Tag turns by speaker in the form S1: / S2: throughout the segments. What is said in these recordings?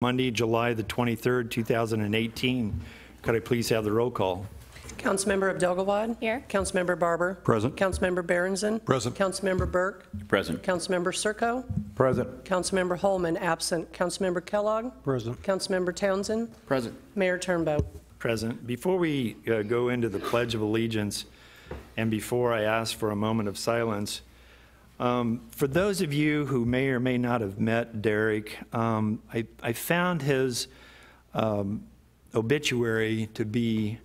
S1: Monday, July the 23rd, 2018. Could I please have the roll call?
S2: Councilmember Abdelgawad.
S3: Here.
S2: Councilmember Barber.
S4: Present.
S2: Councilmember Berenson.
S4: Present.
S2: Councilmember Burke.
S5: Present.
S2: Councilmember Serko.
S4: Present.
S2: Councilmember Holman, absent. Councilmember Kellogg.
S4: Present.
S2: Councilmember Townsend.
S5: Present.
S2: Mayor Turnbow.
S1: Present. Before we go into the Pledge of Allegiance, and before I ask for a moment of silence, for those of you who may or may not have met Derek, I found his obituary to be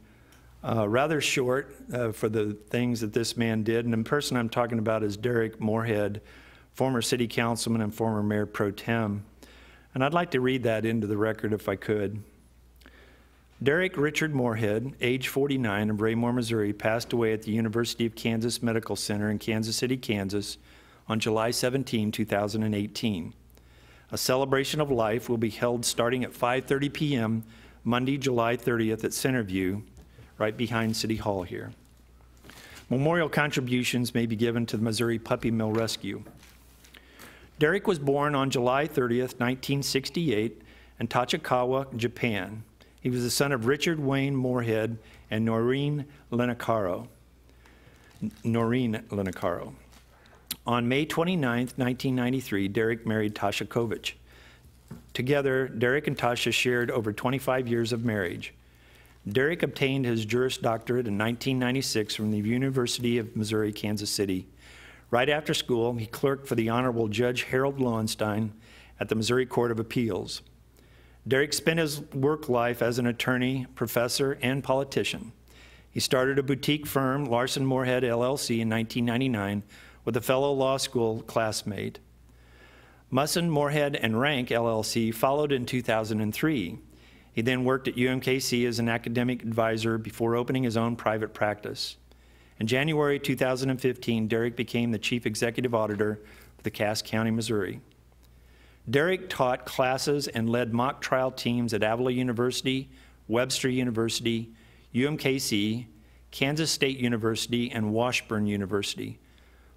S1: rather short for the things that this man did. And the person I'm talking about is Derek Moorhead, former city councilman and former mayor pro tem. And I'd like to read that into the record if I could. Derek Richard Moorhead, age 49, of Raymore, Missouri, passed away at the University of Kansas Medical Center in Kansas City, Kansas, on July 17, 2018. A celebration of life will be held starting at 5:30 p.m. Monday, July 30th at Centerview, right behind City Hall here. Memorial contributions may be given to the Missouri Puppy Mill Rescue. Derek was born on July 30th, 1968 in Tachikawa, Japan. He was the son of Richard Wayne Moorhead and Noreen Lenacaro. On May 29, 1993, Derek married Tasha Kovich. Together, Derek and Tasha shared over 25 years of marriage. Derek obtained his Juris Doctorate in 1996 from the University of Missouri, Kansas City. Right after school, he clerked for the Honorable Judge Harold Lowenstein at the Missouri Court of Appeals. Derek spent his work life as an attorney, professor, and politician. He started a boutique firm, Larson Moorhead LLC, in 1999 with a fellow law school classmate. Musson, Moorhead, and Rank LLC followed in 2003. He then worked at UMKC as an academic advisor before opening his own private practice. In January 2015, Derek became the chief executive auditor for the Cass County, Missouri. Derek taught classes and led mock trial teams at Avila University, Webster University, UMKC, Kansas State University, and Washburn University.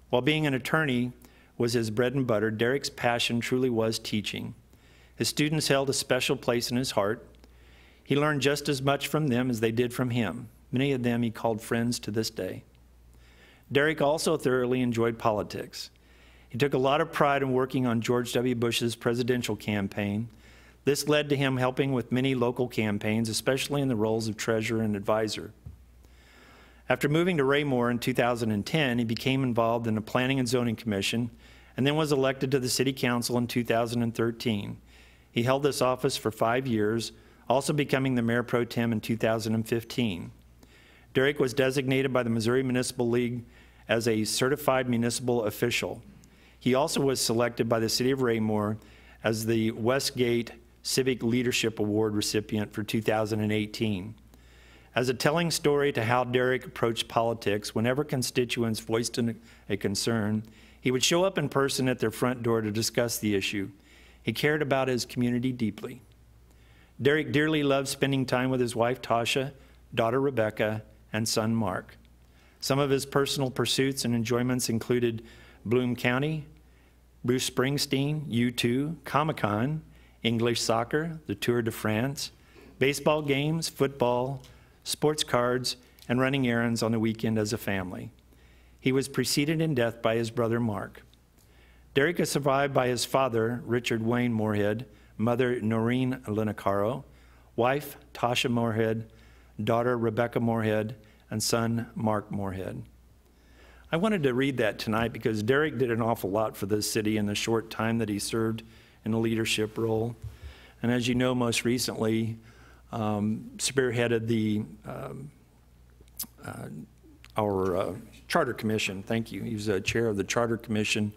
S1: While being an attorney was his bread and butter, Derek's passion truly was teaching. His students held a special place in his heart. He learned just as much from them as they did from him. Many of them he called friends to this day. Derek also thoroughly enjoyed politics. He took a lot of pride in working on George W. Bush's presidential campaign. This led to him helping with many local campaigns, especially in the roles of treasurer and advisor. After moving to Raymore in 2010, he became involved in the Planning and Zoning Commission and then was elected to the City Council in 2013. He held this office for 5 years, also becoming the Mayor Pro Tem in 2015. Derek was designated by the Missouri Municipal League as a certified municipal official. He also was selected by the City of Raymore as the Westgate Civic Leadership Award recipient for 2018. As a telling story to how Derek approached politics, whenever constituents voiced a concern, he would show up in person at their front door to discuss the issue. He cared about his community deeply. Derek dearly loved spending time with his wife, Tasha, daughter, Rebecca, and son, Mark. Some of his personal pursuits and enjoyments included Bloom County, Bruce Springsteen, U2, Comic-Con, English soccer, the Tour de France, baseball games, football, sports cards, and running errands on the weekend as a family. He was preceded in death by his brother, Mark. Derek is survived by his father, Richard Wayne Moorhead, mother, Noreen Lenacaro, wife, Tasha Moorhead, daughter, Rebecca Moorhead, and son, Mark Moorhead. I wanted to read that tonight because Derek did an awful lot for this city in the short time that he served in a leadership role. And as you know, most recently, spearheaded our Charter Commission. Thank you. He was chair of the Charter Commission,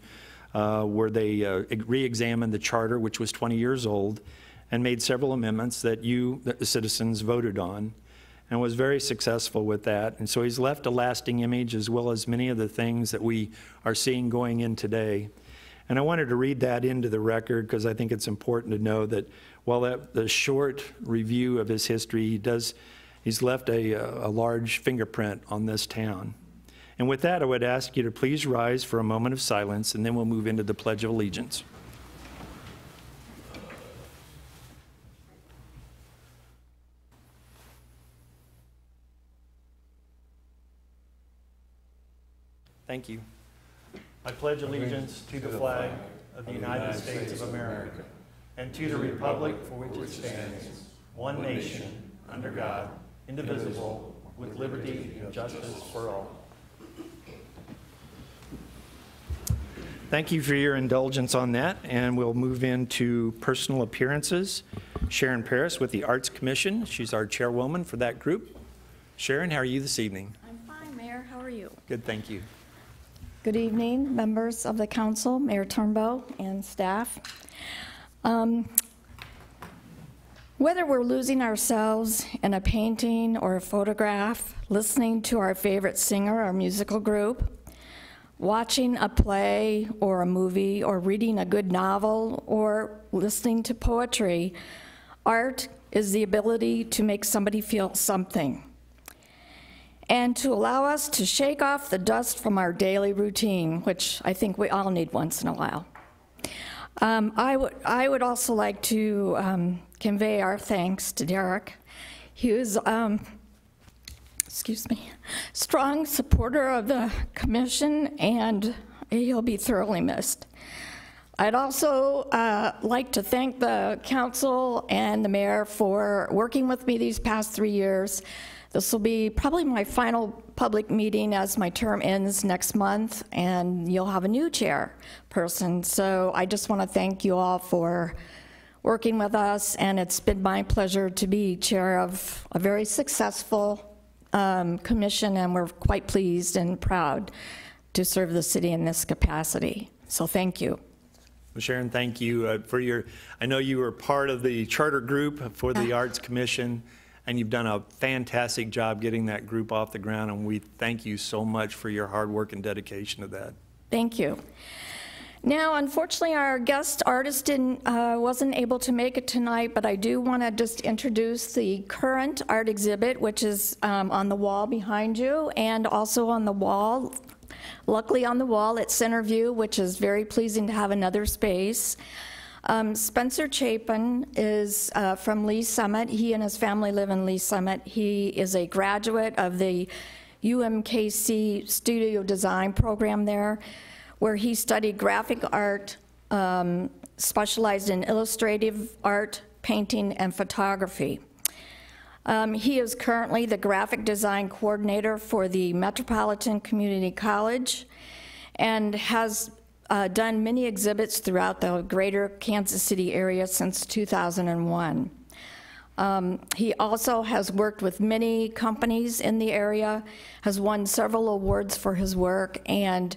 S1: where they re-examined the charter, which was 20 years old, and made several amendments that the citizens voted on, and was very successful with that. And so he's left a lasting image, as well as many of the things that we are seeing going in today. And I wanted to read that into the record because I think it's important to know that while the short review of his history, he's left a large fingerprint on this town. And with that, I would ask you to please rise for a moment of silence, and then we'll move into the Pledge of Allegiance. Thank you. I pledge allegiance to the flag of the United States of America and to the republic for which it stands, one nation, under God, indivisible, with liberty and justice for all. Thank you for your indulgence on that, and we'll move into personal appearances. Sharon Paris with the Arts Commission. She's our chairwoman for that group. Sharon, how are you this evening?
S3: I'm fine, Mayor. How are you?
S1: Good, thank you.
S3: Good evening, members of the council, Mayor Turnbow, and staff. Whether we're losing ourselves in a painting or a photograph, listening to our favorite singer or musical group, watching a play or a movie, or reading a good novel, or listening to poetry, art is the ability to make somebody feel something, and to allow us to shake off the dust from our daily routine, which I think we all need once in a while. I would also like to convey our thanks to Derek. He was, strong supporter of the commission, and he'll be thoroughly missed. I'd also like to thank the council and the mayor for working with me these past 3 years. This will be probably my final public meeting as my term ends next month, and you'll have a new chairperson. So I just want to thank you all for working with us, and it's been my pleasure to be chair of a very successful commission, and we're quite pleased and proud to serve the city in this capacity. So thank you.
S1: Well, Sharon, thank you for your, I know you were part of the charter group for the Arts Commission, and you've done a fantastic job getting that group off the ground, and we thank you so much for your hard work and dedication to that.
S3: Thank you. Now, unfortunately, our guest artist wasn't able to make it tonight, but I do want to just introduce the current art exhibit, which is on the wall behind you, and also on the wall, luckily on the wall at Centerview, which is very pleasing to have another space. Spencer Chapin is from Lee Summit. He and his family live in Lee Summit. He is a graduate of the UMKC Studio Design program there, where he studied graphic art, specialized in illustrative art, painting, and photography. He is currently the graphic design coordinator for the Metropolitan Community College and has done many exhibits throughout the greater Kansas City area since 2001. He also has worked with many companies in the area, has won several awards for his work, and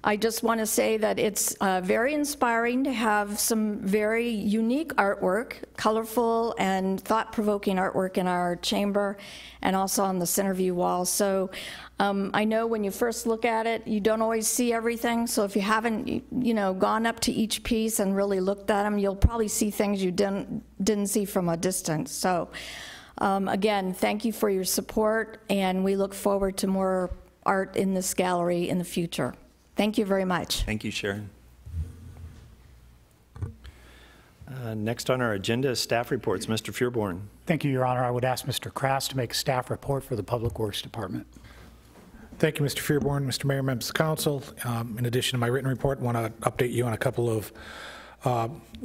S3: I just want to say that it's very inspiring to have some very unique artwork, colorful and thought-provoking artwork in our chamber and also on the Centerview wall. So I know when you first look at it, you don't always see everything. So if you haven't, gone up to each piece and really looked at them, you'll probably see things you didn't see from a distance. So again, thank you for your support, and we look forward to more art in this gallery in the future. Thank you very much.
S1: Thank you, Sharon. Next on our agenda is staff reports. Mr. Fearborn.
S4: Thank you, Your Honor. I would ask Mr. Krass to make a staff report for the Public Works Department.
S5: Thank you, Mr. Fearborn. Mr. Mayor, members of the council, in addition to my written report, I want to update you on a couple of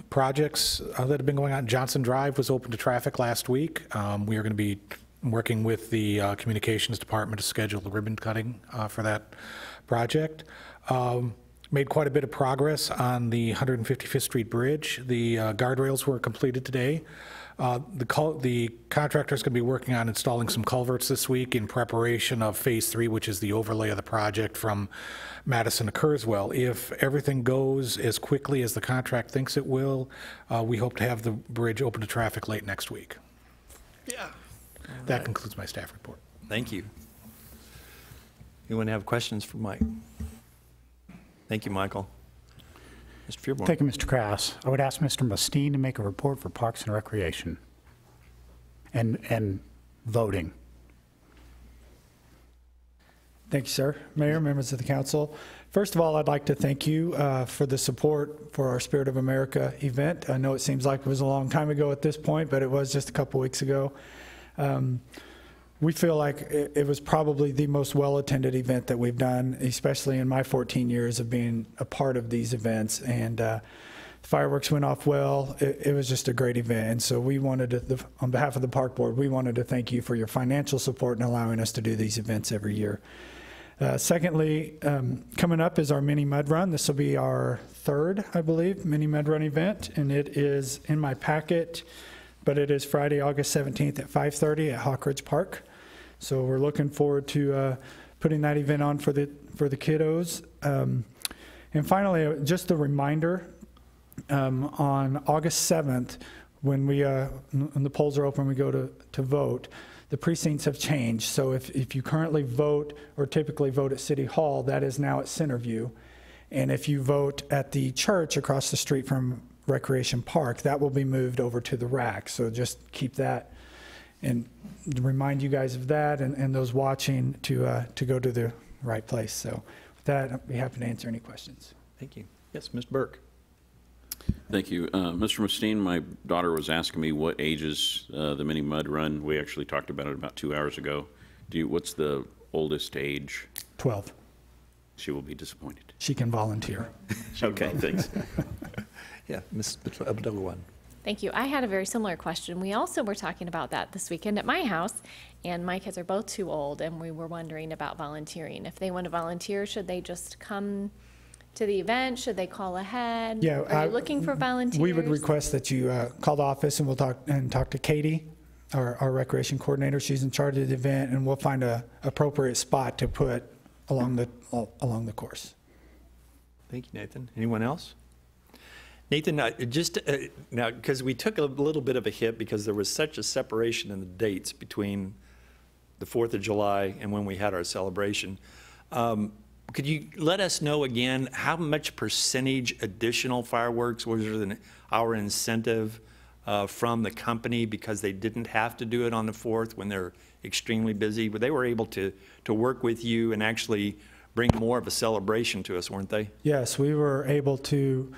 S5: projects that have been going on. Johnson Drive was open to traffic last week. We are going to be working with the communications department to schedule the ribbon cutting for that project. Made quite a bit of progress on the 155th Street Bridge. The guardrails were completed today. The contractor is going to be working on installing some culverts this week in preparation of Phase 3, which is the overlay of the project from Madison to Kurzweil. If everything goes as quickly as the contract thinks it will, we hope to have the bridge open to traffic late next week.
S1: Yeah.
S5: That concludes my staff report.
S1: Thank you. Anyone have questions for Mike? Thank you, Michael. Mr. Fearborn.
S4: Thank you, Mr. Krass. I would ask Mr. Mustine to make a report for Parks and Recreation and voting.
S6: Thank you, sir. Mayor, members of the council. First of all, I'd like to thank you for the support for our Spirit of America event. I know it seems like it was a long time ago at this point, but it was just a couple weeks ago. we feel like it was probably the most well-attended event that we've done, especially in my 14 years of being a part of these events. And the fireworks went off well. It was just a great event. And so we wanted to, on behalf of the Park Board, we wanted to thank you for your financial support in allowing us to do these events every year. Secondly, coming up is our mini mud run. This will be our third, I believe, mini mud run event, and it is in my packet, but it is Friday, August 17th at 5:30 at Hawk Ridge Park. So we're looking forward to putting that event on for the kiddos. And finally, just a reminder, on August 7th, when the polls are open, we go to vote. The precincts have changed, so if you currently vote or typically vote at City Hall, that is now at Centerview. And if you vote at the church across the street from Recreation Park, that will be moved over to the rack. So just keep that and remind you guys of that and those watching to go to the right place. So with that, I'll be happy to answer any questions.
S1: Thank you. Yes, Mr. Burke.
S7: Thank you. Mr. Mustine, my daughter was asking me what ages the mini mud run. We actually talked about it about 2 hours ago. What's the oldest age?
S6: 12.
S7: She will be disappointed.
S6: She can volunteer.
S7: Okay, thanks.
S1: Yeah, Ms. Abdullah.
S8: Thank you. I had a very similar question. We also were talking about that this weekend at my house, and my kids are both too old, and we were wondering about volunteering. If they want to volunteer, should they just come to the event? Should they call ahead?
S6: Yeah,
S8: Are you looking for volunteers?
S6: We would request that you call the office and we'll talk to Katie, our recreation coordinator. She's in charge of the event, and we'll find a appropriate spot to put along the course.
S1: Thank you, Nathan. Anyone else? Nathan, now, because we took a little bit of a hit because there was such a separation in the dates between the 4th of July and when we had our celebration. Could you let us know again how much percentage additional fireworks was our incentive from the company because they didn't have to do it on the 4th when they're extremely busy? But they were able to work with you and actually bring more of a celebration to us, weren't they?
S6: Yes, we were able to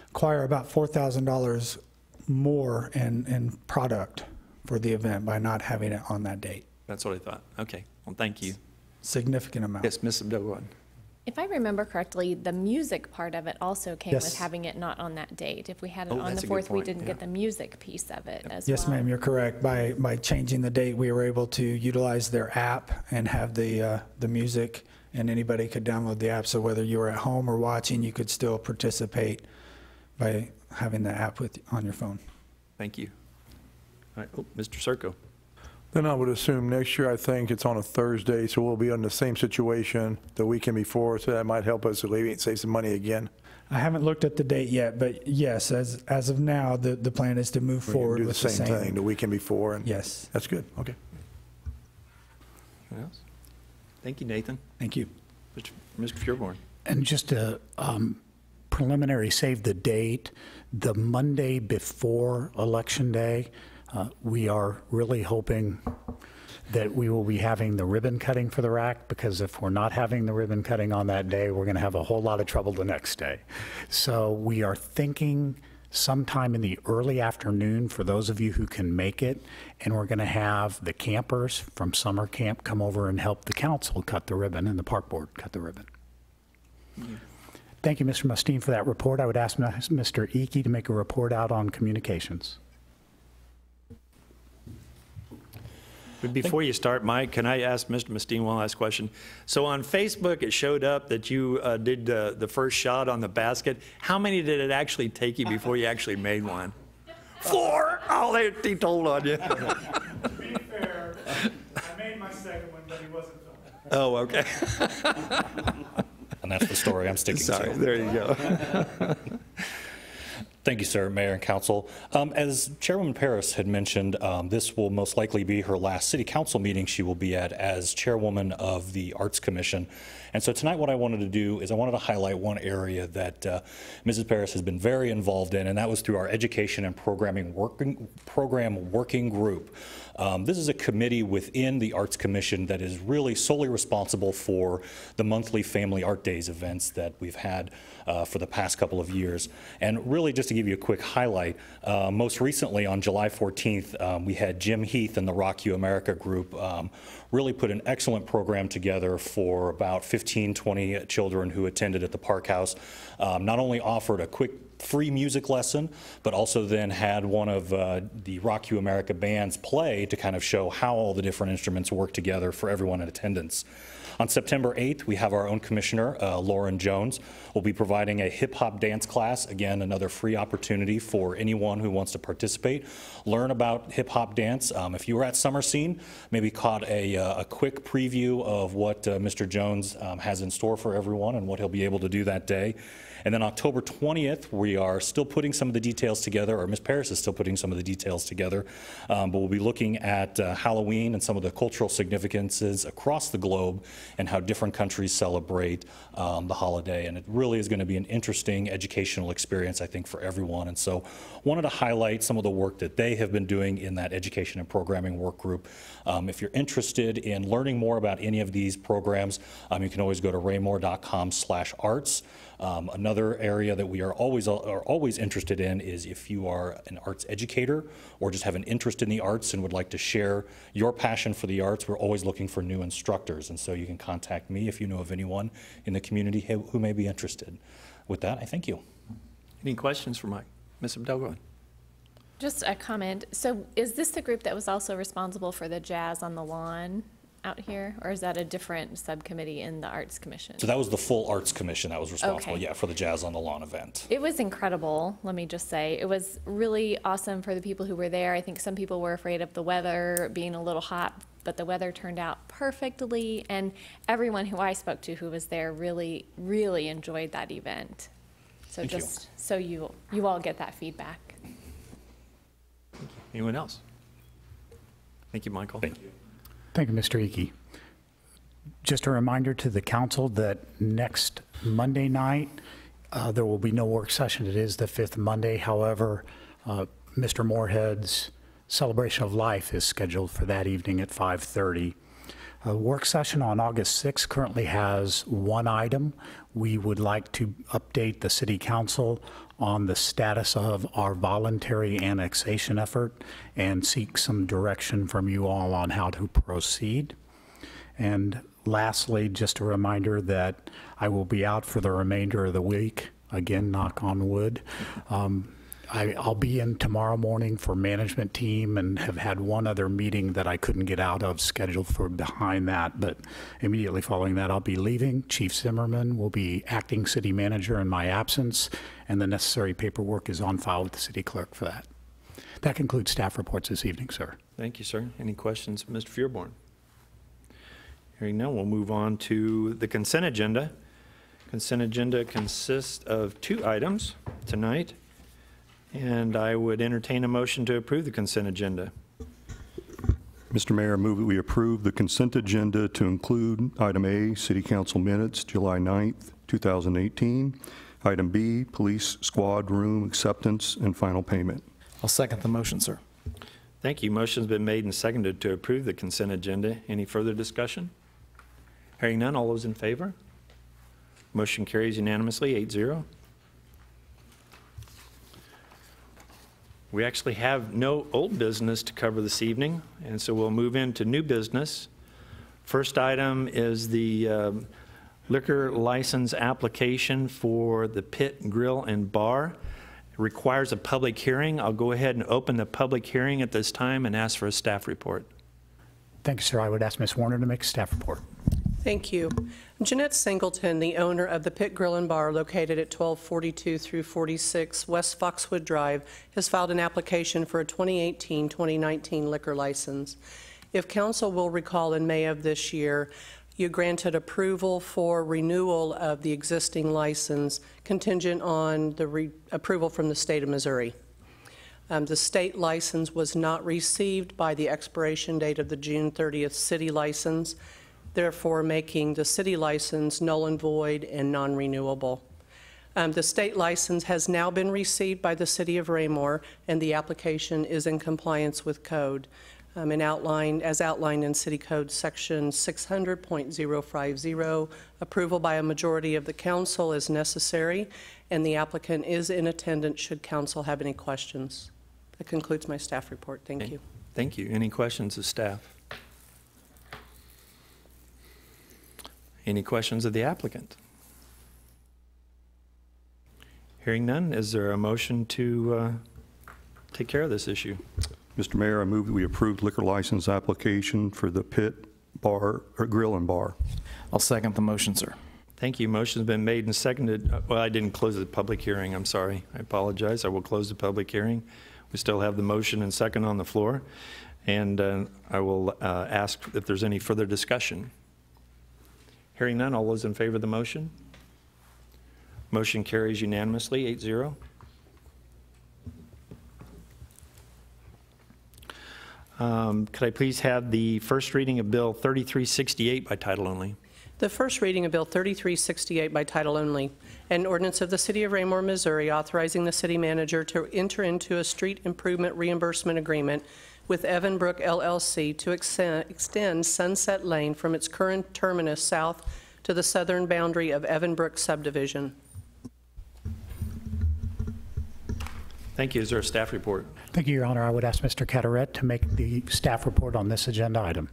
S6: acquire about $4,000 more in product for the event by not having it on that date.
S1: That's what I thought. Okay, well, thank you.
S6: Significant amount.
S1: Yes, Ms. Abdullah.
S8: If I remember correctly, the music part of it also came
S6: Yes.
S8: with having it not on that date. If we had it on
S1: that's
S8: the
S1: a good
S8: 4th, we
S1: point,
S8: didn't
S1: yeah.
S8: get the music piece of it as
S6: Yes,
S8: well.
S6: ma'am, you're correct. By changing the date, we were able to utilize their app and have the music, and anybody could download the app. So whether you were at home or watching, you could still participate by having the app on your phone.
S1: Thank you. All right, oh, Mr. Circo.
S9: Then I would assume next year, I think it's on a Thursday, so we'll be in the same situation the weekend before, so that might help us alleviate, save some money again.
S6: I haven't looked at the date yet, but yes, as of now, the plan is to move
S9: We can
S6: forward
S9: do the
S6: with
S9: same thing the weekend before, and
S6: Yes,
S9: that's good. Okay.
S1: Anyone else? Thank you, Nathan.
S6: thank you.
S1: Mr. Furborn.
S4: And just a preliminary save the date, the Monday before Election Day, we are really hoping that we will be having the ribbon cutting for the rack, because if we're not having the ribbon cutting on that day, we're going to have a whole lot of trouble the next day. So we are thinking sometime in the early afternoon for those of you who can make it, and we're going to have the campers from summer camp come over and help the council cut the ribbon and the park board cut the ribbon. Thank you, Mr. Mustine, for that report. I would ask Mr. Icky to make a report out on communications.
S1: But before you start, Mike, can I ask Mr. Mustine one last question? So on Facebook, it showed up that you did the first shot on the basket. How many did it actually take you before you actually made one? 4! Oh, they told on you.
S6: To be fair, I made my second one, but he wasn't filming.
S1: Oh, okay.
S10: And that's the story I'm sticking
S1: Sorry,
S10: to.
S1: there you go.
S10: Thank you, sir, Mayor and Council. As Chairwoman Paris had mentioned, this will most likely be her last City Council meeting she will be at as Chairwoman of the Arts Commission. And so tonight what I wanted to do is I wanted to highlight one area that Mrs. Paris has been very involved in, and that was through our Education and Program Working Group. This is a committee within the Arts Commission that is really solely responsible for the monthly Family Art Days events that we've had for the past couple of years. And really just to give you a quick highlight, most recently on July 14th, we had Jim Heath and the Rock You America group really put an excellent program together for about 15, 20 children who attended at the Park House. Not only offered a quick free music lesson, but also then had one of the Rock You America bands play to kind of show how all the different instruments work together for everyone in attendance. On September 8th, we have our own commissioner, Lauren Jones, will be providing a hip-hop dance class. Again, another free opportunity for anyone who wants to participate, learn about hip-hop dance. If you were at Summer Scene, maybe caught a quick preview of what Mr. Jones has in store for everyone and what he'll be able to do that day. And then October 20th, we are still putting some of the details together, or Ms. Paris is still putting some of the details together, but we'll be looking at Halloween and some of the cultural significances across the globe and how different countries celebrate the holiday. And it really is going to be an interesting educational experience, I think, for everyone. And so wanted to highlight some of the work that they have been doing in that education and programming work group. If you're interested in learning more about any of these programs, you can always go to raymore.com/arts. Another area that we are always interested in is if you are an arts educator or just have an interest in the arts and would like to share your passion for the arts, we're always looking for new instructors. And so you can contact me if you know of anyone in the community who may be interested. With that, I thank you.
S1: Any questions for Mike? Ms. Abdel?
S8: Just a comment. So is this the group that was also responsible for the Jazz on the Lawn out here, or is that a different subcommittee in the Arts Commission?
S10: So that was the full Arts Commission that was responsible,
S8: Okay.
S10: yeah, for the Jazz on the Lawn event.
S8: It was incredible, let me just say. It was really awesome for the people who were there. I think some people were afraid of the weather being a little hot, but the weather turned out perfectly, and everyone who I spoke to who was there really, really enjoyed that event. So
S10: Thank you.
S8: just so you all get that feedback.
S1: Anyone else? Thank you, Michael.
S10: Thank you.
S4: Thank you, Mr. Icky. Just a reminder to the council that next Monday night, there will be no work session. It is the 5th Monday. However, Mr. Moorhead's celebration of life is scheduled for that evening at 5:30. A work session on August 6th currently has one item. We would like to update the city council on the status of our voluntary annexation effort and seek some direction from you all on how to proceed. And lastly, just a reminder that I will be out for the remainder of the week. Again, knock on wood. I'll be in tomorrow morning for management team and have had one other meeting that I couldn't get out of scheduled for behind that, but immediately following that I'll be leaving. Chief Zimmerman will be acting city manager in my absence, and the necessary paperwork is on file with the city clerk for that. That concludes staff reports this evening, sir.
S1: Thank you, sir. Any questions, Mr. Fearborn? Hearing none, we'll move on to the consent agenda. Consent agenda consists of 2 items tonight, and I would entertain a motion to approve the consent agenda.
S11: Mr. Mayor, I move that we approve the consent agenda to include item A, City Council minutes, July 9th, 2018. Item B, police squad room acceptance and final payment.
S5: I'll second the motion, sir.
S1: Thank you. Motion's been made and seconded to approve the consent agenda. Any further discussion? Hearing none, all those in favor? Motion carries unanimously, 8-0. We actually have no old business to cover this evening, and so we'll move into new business. First item is the liquor license application for the Pit Grill and Bar. It requires a public hearing. I'll go ahead and open the public hearing at this time and ask for a staff report.
S4: Thank you, sir. I would ask Ms. Warner to make a staff report.
S2: Thank you. Jeanette Singleton, the owner of the Pit Grill and Bar located at 1242 through 46 West Foxwood Drive, has filed an application for a 2018-2019 liquor license. If council will recall, in May of this year, you granted approval for renewal of the existing license contingent on the approval from the state of Missouri. The state license was not received by the expiration date of the June 30th city license, therefore making the city license null and void and non-renewable. The state license has now been received by the city of Raymore, and the application is in compliance with code. As outlined in City Code Section 600.050, approval by a majority of the council is necessary, and the applicant is in attendance should council have any questions. That concludes my staff report. Thank you.
S1: Thank you. Any questions of staff? Any questions of the applicant? Hearing none, is there a motion to take care of this issue?
S11: Mr. Mayor, I move that we approve liquor license application for the Pit Bar, or Grill and Bar.
S12: I'll second the motion, sir.
S1: Thank you. Motion's been made and seconded. Well, I didn't close the public hearing. I'm sorry. I apologize. I will close the public hearing. We still have the motion and second on the floor, and I will ask if there's any further discussion. Hearing none, all those in favor of the motion? Motion carries unanimously, 8-0. Could I please have the first reading of Bill 3368 by title only?
S2: The first reading of Bill 3368 by title only, an ordinance of the City of Raymore, Missouri, authorizing the city manager to enter into a street improvement reimbursement agreement with Evanbrook LLC to extend Sunset Lane from its current terminus south to the southern boundary of Evanbrook subdivision.
S1: Thank you. Is there a staff report?
S4: Thank you, Your Honor. I would ask Mr. Cataret to make the staff report on this agenda item.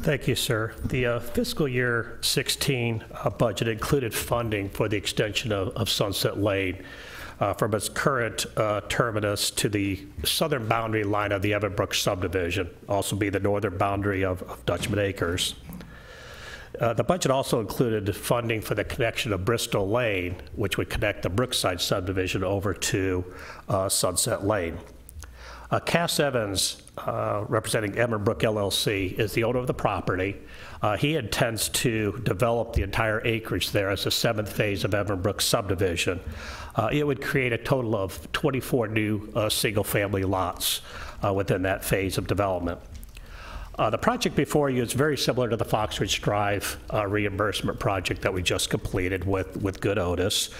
S13: Thank you, sir. The fiscal year 16 budget included funding for the extension of Sunset Lane from its current terminus to the southern boundary line of the Evanbrook subdivision, also be the northern boundary of Dutchman Acres. The budget also included funding for the connection of Bristol Lane, which would connect the Brookside subdivision over to Sunset Lane. Cass Evans, representing Evanbrook LLC, is the owner of the property. He intends to develop the entire acreage there as the 7th phase of Evanbrook subdivision. It would create a total of 24 new single-family lots within that phase of development. The project before you is very similar to the Fox Ridge Drive reimbursement project that we just completed with Good Otis.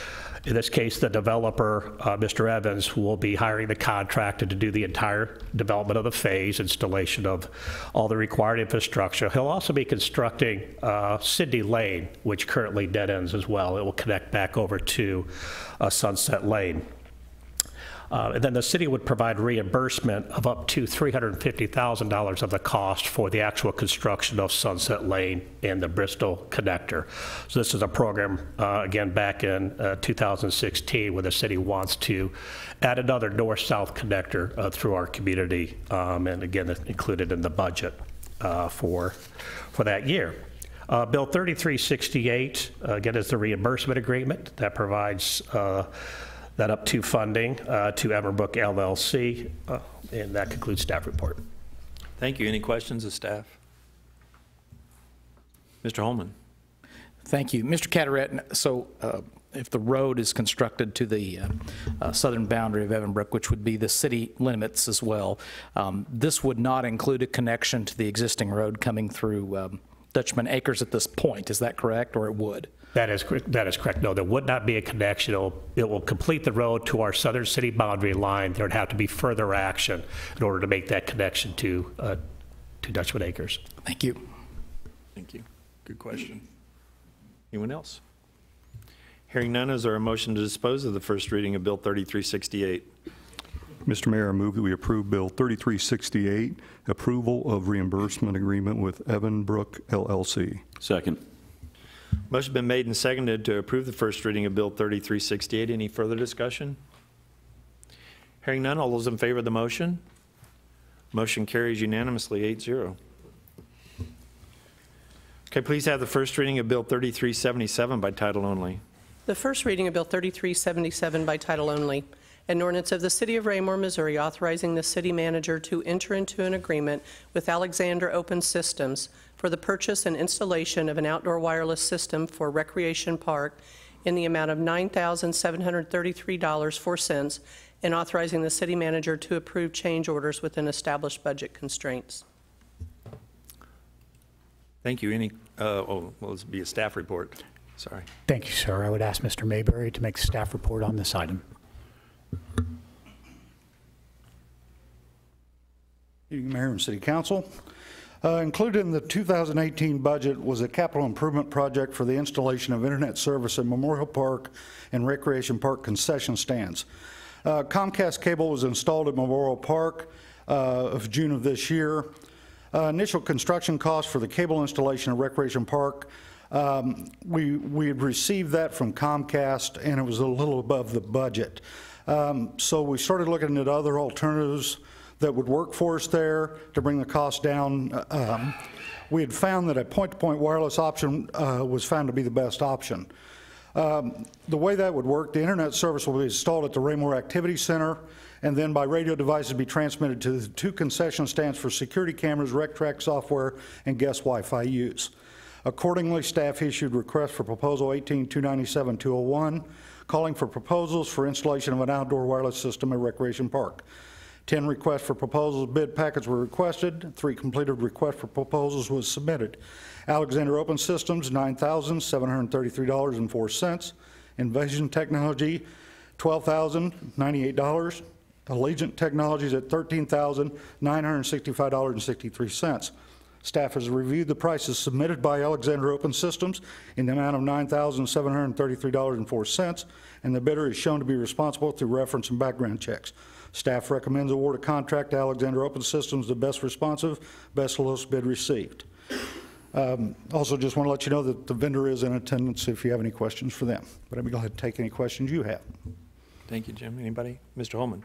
S13: In this case, the developer, Mr. Evans, will be hiring the contractor to do the entire development of the phase, installation of all the required infrastructure. He'll also be constructing Sidney Lane, which currently dead ends as well. It will connect back over to Sunset Lane. And then the city would provide reimbursement of up to $350,000 of the cost for the actual construction of Sunset Lane and the Bristol connector. So this is a program, again, back in 2016, where the city wants to add another north-south connector through our community, and again, included in the budget for that year. Bill 3368, again, is the reimbursement agreement that provides that up to funding to Evanbrook LLC, and that concludes staff report.
S1: Thank you. Any questions of staff? Mr. Holman.
S12: Thank you. Mr. Cataret, so if the road is constructed to the southern boundary of Evanbrook, which would be the city limits as well, this would not include a connection to the existing road coming through Dutchman Acres at this point. Is that correct, or it would?
S13: That is correct. No, there would not be a connection. It will complete the road to our southern city boundary line. There would have to be further action in order to make that connection to Dutchman Acres.
S12: Thank you.
S1: Thank you. Good question. Anyone else? Hearing none, is there a motion to dispose of the first reading of Bill 3368?
S11: Mr. Mayor, I move that we approve Bill 3368, approval of reimbursement agreement with Evanbrook LLC.
S7: Second.
S1: Motion been made and seconded to approve the first reading of Bill 3368. Any further discussion? Hearing none, all those in favor of the motion? Motion carries unanimously, 8-0. Okay, please have the first reading of Bill 3377 by title only.
S2: The first reading of Bill 3377 by title only, an ordinance of the City of Raymore, Missouri, authorizing the city manager to enter into an agreement with Alexander Open Systems for the purchase and installation of an outdoor wireless system for Recreation Park in the amount of $9,733.04, and authorizing the city manager to approve change orders within established budget constraints.
S1: Thank you. Any, well, this will be a staff report. Sorry.
S4: Thank you, sir. I would ask Mr. Mayberry to make a staff report on this item.
S14: Evening, Mayor and City Council. Included in the 2018 budget was a capital improvement project for the installation of internet service in Memorial Park and Recreation Park concession stands. Comcast cable was installed at Memorial Park of June of this year. Initial construction costs for the cable installation at Recreation Park, we had received that from Comcast, and it was a little above the budget. So we started looking at other alternatives that would work for us there to bring the cost down. We had found that a point-to-point wireless option was found to be the best option. The way that would work, the internet service will be installed at the Raymore Activity Center, and then by radio devices be transmitted to the 2 concession stands for security cameras, RecTrack software, and guest Wi-Fi use. Accordingly, staff issued request for proposal 18-297-201, calling for proposals for installation of an outdoor wireless system at Recreation Park. 10 requests for proposals, bid packets were requested. 3 completed requests for proposals was submitted. Alexander Open Systems, $9,733.04. Invasion Technology, $12,098. Allegiant Technologies at $13,965.63. Staff has reviewed the prices submitted by Alexander Open Systems in the amount of $9,733.04, and the bidder is shown to be responsible through reference and background checks. Staff recommends award a contract to Alexander Open Systems, the best responsive, best lowest bid received. Also, just want to let you know that the vendor is in attendance if you have any questions for them. But I'm going to go ahead and take any questions you have.
S1: Thank you, Jim. Anybody? Mr. Holman.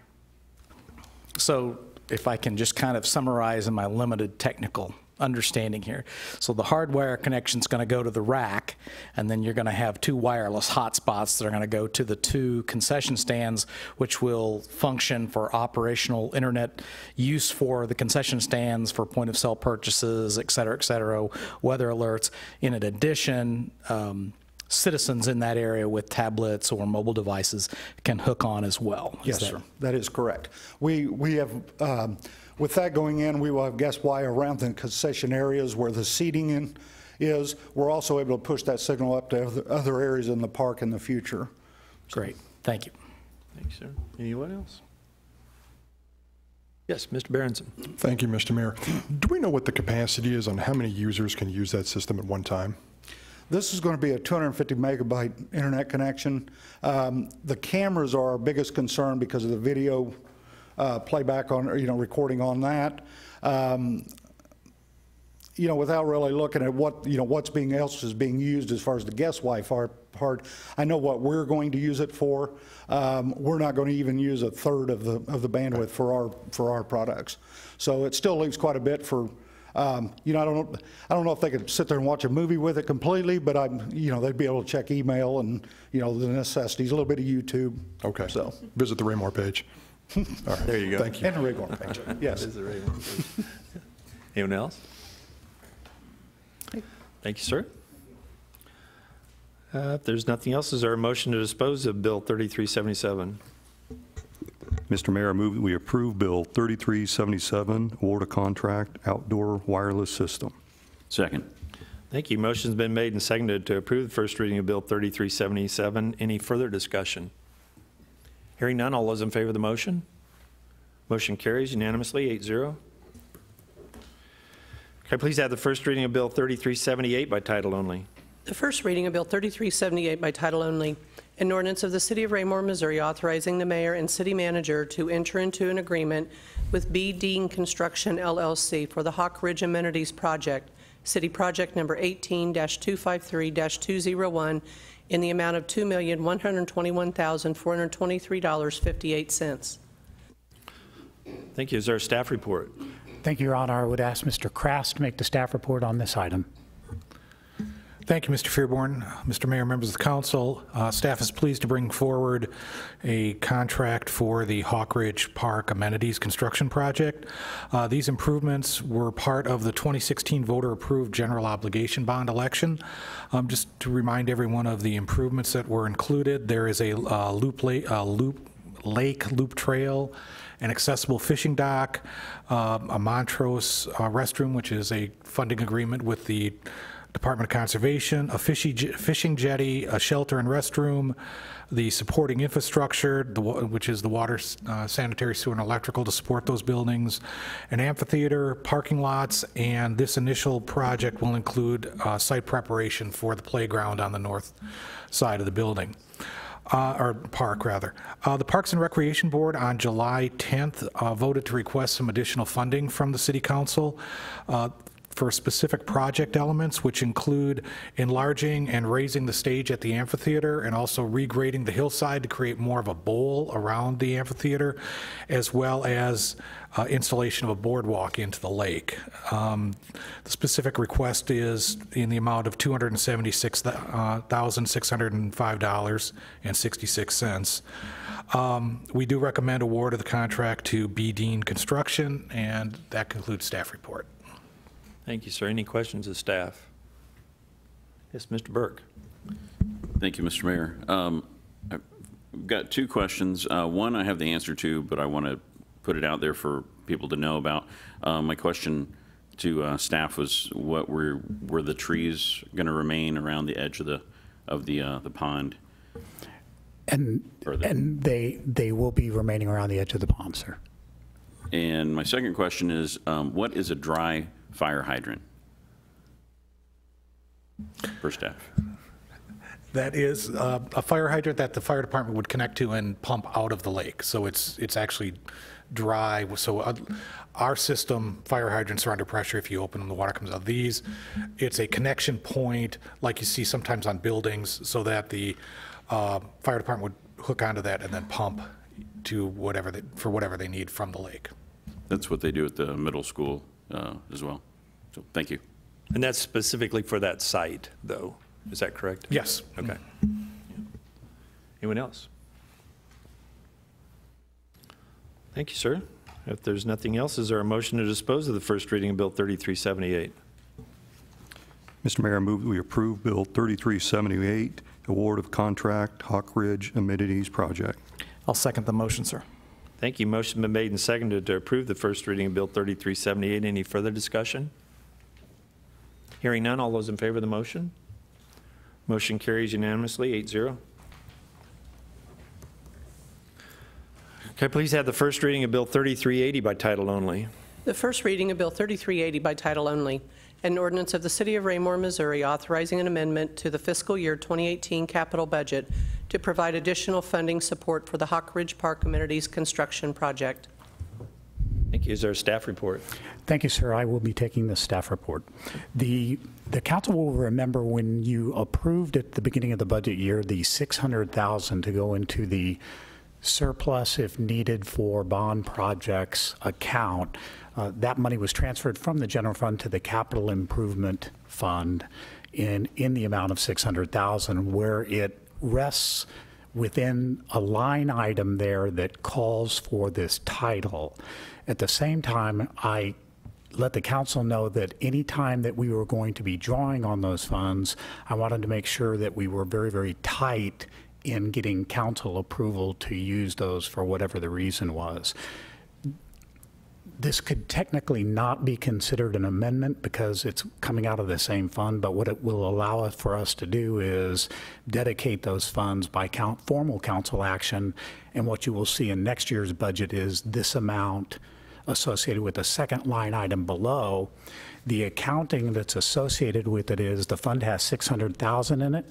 S12: So if I can just kind of summarize in my limited technical understanding here. So the hardwire connection is going to go to the rack, and then you're going to have 2 wireless hotspots that are going to go to the 2 concession stands, which will function for operational internet use for the concession stands for point of sale purchases, et cetera, weather alerts. In addition, citizens in that area with tablets or mobile devices can hook on as well.
S14: Yes, sir. That is correct. We have, with that going in, we will have guest Wi-Fi around the concession areas where the seating is. We're also able to push that signal up to other areas in the park in the future.
S12: Great. Thank you.
S1: Thanks, sir. Anyone else? Yes, Mr. Berenson.
S15: Thank you, Mr. Mayor. Do we know what the capacity is on how many users can use that system at one time?
S14: This is going to be a 250 megabyte internet connection. The cameras are our biggest concern because of the video playback on, recording on that. Without really looking at what, what's else is being used as far as the guest Wi-Fi part, I know what we're going to use it for. We're not going to even use a third of the bandwidth for our products. So it still leaves quite a bit for. I don't know if they could sit there and watch a movie with it completely, but they'd be able to check email and the necessities, a little bit of YouTube.
S15: Okay.
S14: So
S15: visit the Raymore page. All right.
S1: There you go.
S15: Thank you.
S14: And the Raymore page. Yes.
S1: It is the Raymore page. Anyone else? Thank you, sir. If there's nothing else, is there a motion to dispose of Bill 3377?
S11: Mr. Mayor, I move that we approve Bill 3377, award a contract outdoor wireless system.
S7: Second.
S1: Thank you. Motion's been made and seconded to approve the first reading of Bill 3377. Any further discussion? Hearing none, all those in favor of the motion? Motion carries unanimously, 8-0. Can I please have the first reading of Bill 3378 by title only?
S2: The first reading of Bill 3378 by title only, an ordinance of the City of Raymore, Missouri, authorizing the mayor and city manager to enter into an agreement with B. Dean Construction, LLC for the Hawk Ridge Amenities Project, City Project Number 18-253-201, in the amount of $2,121,423.58.
S1: Thank you. Is there a staff report?
S4: Thank you, Your Honor. I would ask Mr. Kraft to make the staff report on this item.
S5: Thank you, Mr. Fearborn. Mr. Mayor, members of the council, staff is pleased to bring forward a contract for the Hawk Ridge Park Amenities Construction Project. These improvements were part of the 2016 voter-approved general obligation bond election. Just to remind everyone of the improvements that were included, there is a lake loop trail, an accessible fishing dock, a Montrose restroom, which is a funding agreement with the Department of Conservation, a fishing jetty, a shelter and restroom, the supporting infrastructure, which is the water, sanitary, sewer, and electrical to support those buildings, an amphitheater, parking lots, and this initial project will include site preparation for the playground on the north side of the building. Or park, rather. The Parks and Recreation Board on July 10th voted to request some additional funding from the City Council for specific project elements, which include enlarging and raising the stage at the amphitheater and also regrading the hillside to create more of a bowl around the amphitheater, as well as installation of a boardwalk into the lake. The specific request is in the amount of $276,605.66. We do recommend award of the contract to B. Dean Construction, and that concludes staff report.
S1: Thank you, sir. Any questions of staff? Yes, Mr. Burke.
S7: Thank you, Mr. Mayor. I've got two questions. One I have the answer to, but I want to put it out there for people to know about. My question to staff was, what were the trees going to remain around the edge of the pond?
S4: And they will be remaining around the edge of the pond, sir.
S7: And my second question is, what is a dry fire hydrant for staff?
S5: That is a fire hydrant that the fire department would connect to and pump out of the lake. So it's actually dry. So our system, fire hydrants are under pressure. If you open them, the water comes out. These, it's a connection point like you see sometimes on buildings, so that the fire department would hook onto that and then pump to whatever they need from the lake.
S7: That's what they do at the middle school as well. So thank you.
S1: And that's specifically for that site, though. Is that correct?
S5: Yes.
S1: Okay. Anyone else? Thank you, sir. If there's nothing else, is there a motion to dispose of the first reading of Bill 3378?
S11: Mr. Mayor, I move that we approve Bill 3378, award of contract Hawk Ridge Amenities Project.
S12: I'll second the motion, sir.
S1: Thank you. Motion been made and seconded to approve the first reading of Bill 3378. Any further discussion? Hearing none, all those in favor of the motion? Motion carries unanimously, 8-0. Can I please have the first reading of Bill 3380 by title only?
S2: The first reading of Bill 3380 by title only, an ordinance of the City of Raymore, Missouri, authorizing an amendment to the fiscal year 2018 capital budget to provide additional funding support for the Hawk Ridge Park Amenities Construction Project.
S1: Thank you. Is there a staff report?
S4: Thank you, sir. I will be taking the staff report. The council will remember when you approved at the beginning of the budget year the $600,000 to go into the surplus if needed for bond projects account. That money was transferred from the general fund to the capital improvement fund in the amount of $600,000, where it rests within a line item there that calls for this title. At the same time, I let the council know that any time that we were going to be drawing on those funds, I wanted to make sure that we were very, very tight in getting council approval to use those for whatever the reason was. This could technically not be considered an amendment because it's coming out of the same fund, but what it will allow us for us to do is dedicate those funds by formal council action, and what you will see in next year's budget is this amount associated with the second line item below. The accounting that's associated with it is the fund has $600,000 in it.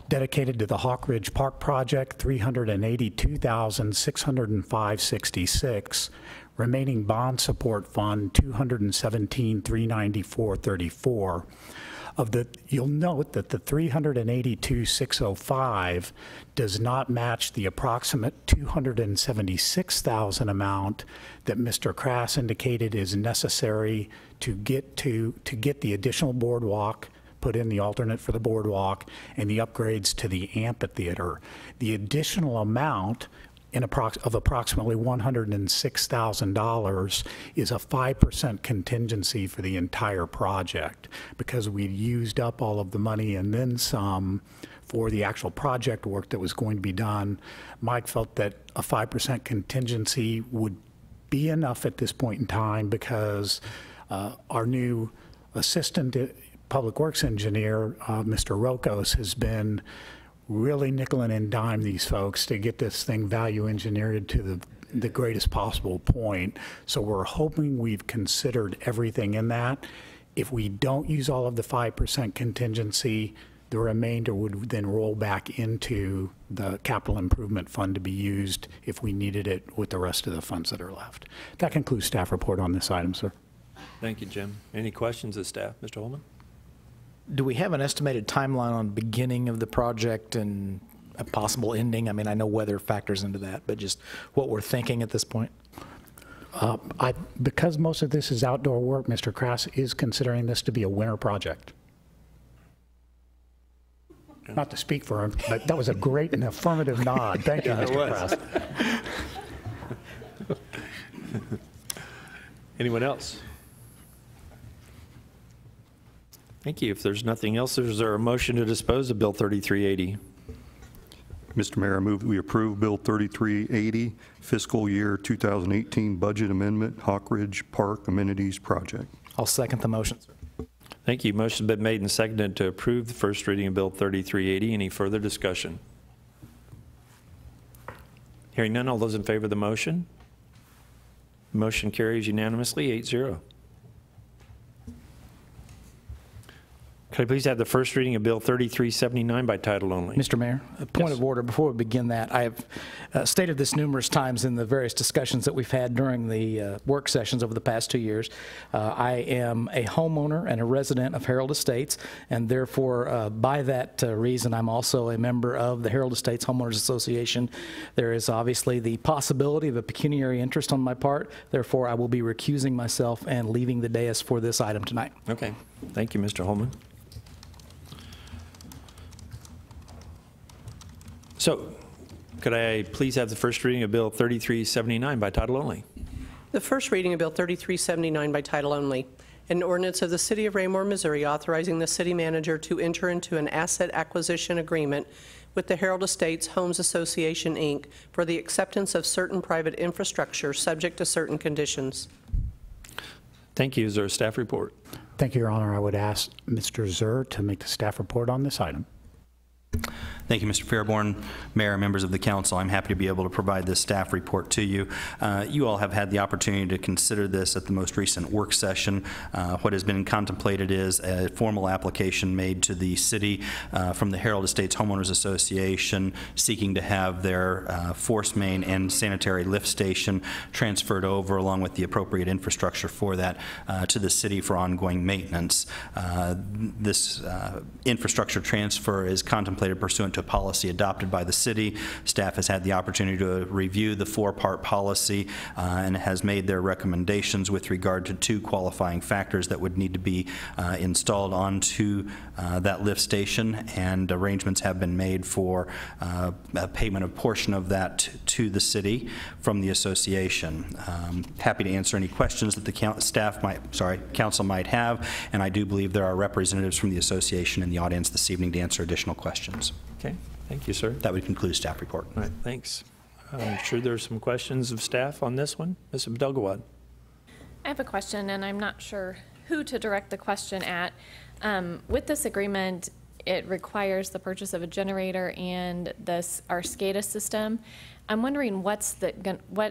S4: Dedicated to the Hawk Ridge Park project, $382,605.66. Remaining bond support fund, $217,394.34. You'll note that the $382,605 does not match the approximate $276,000 amount that Mr. Crass indicated is necessary to get the additional boardwalk, put in the alternate for the boardwalk, and the upgrades to the amphitheater. The additional amount of approximately $106,000 is a 5% contingency for the entire project, because we used up all of the money and then some for the actual project work that was going to be done. Mike felt that a 5% contingency would be enough at this point in time, because our new assistant Public Works engineer, Mr. Rokos, has been really nickel and dime these folks to get this thing value engineered to the greatest possible point. So we're hoping we've considered everything in that. If we don't use all of the 5% contingency, the remainder would then roll back into the capital improvement fund to be used if we needed it with the rest of the funds that are left. That concludes staff report on this item, sir.
S1: Thank you, Jim. Any questions of staff? Mr. Holman?
S12: Do we have an estimated timeline on beginning of the project and a possible ending? I mean, I know weather factors into that, but just what we're thinking at this point?
S4: Because most of this is outdoor work, Mr. Krass is considering this to be a winter project. Not to speak for him, but that was a great and affirmative nod. Thank you, Mr.
S1: Krass. Anyone else? Thank you. If there's nothing else, is there a motion to dispose of Bill 3380?
S11: Mr. Mayor, I move that we approve Bill 3380, fiscal year 2018 budget amendment, Hawk Ridge Park Amenities Project.
S12: I'll second the motion, sir.
S1: Thank you. Motion's been made and seconded to approve the first reading of Bill 3380. Any further discussion? Hearing none, all those in favor of the motion? Motion carries unanimously, 8-0. Could I please have the first reading of Bill 3379 by title only?
S12: Mr. Mayor, a point of order. Before we begin that, I have stated this numerous times in the various discussions that we've had during the work sessions over the past 2 years. I am a homeowner and a resident of Herald Estates, and therefore, by that reason, I'm also a member of the Herald Estates Homeowners Association. There is obviously the possibility of a pecuniary interest on my part. Therefore, I will be recusing myself and leaving the dais for this item tonight.
S1: Okay. Thank you, Mr. Holman. So, could I please have the first reading of Bill 3379 by title only?
S2: The first reading of Bill 3379 by title only. An ordinance of the City of Raymore, Missouri, authorizing the city manager to enter into an asset acquisition agreement with the Herald Estates Homes Association, Inc. for the acceptance of certain private infrastructure subject to certain conditions.
S1: Thank you. Is there a staff report?
S4: Thank you, Your Honor. I would ask Mr. Zur to make the staff report on this item.
S16: Thank you, Mr. Fairborn. Mayor, members of the council, I'm happy to be able to provide this staff report to you. You all have had the opportunity to consider this at the most recent work session. What has been contemplated is a formal application made to the city from the Herald Estates Homeowners Association seeking to have their force main and sanitary lift station transferred over along with the appropriate infrastructure for that to the city for ongoing maintenance. This infrastructure transfer is contemplated pursuant to a policy adopted by the city. Staff has had the opportunity to review the four-part policy and has made their recommendations with regard to 2 qualifying factors that would need to be installed onto that lift station, and arrangements have been made for a payment of portion of that to the city from the association. Happy to answer any questions that the council might have, and I do believe there are representatives from the association in the audience this evening to answer additional questions.
S1: Okay, thank you, sir.
S16: That would conclude staff report.
S1: All right, thanks. I'm sure there's some questions of staff on this one. Ms. Abdelgawad.
S8: I have a question, and I'm not sure who to direct the question at. With this agreement, it requires the purchase of a generator and our SCADA system. I'm wondering what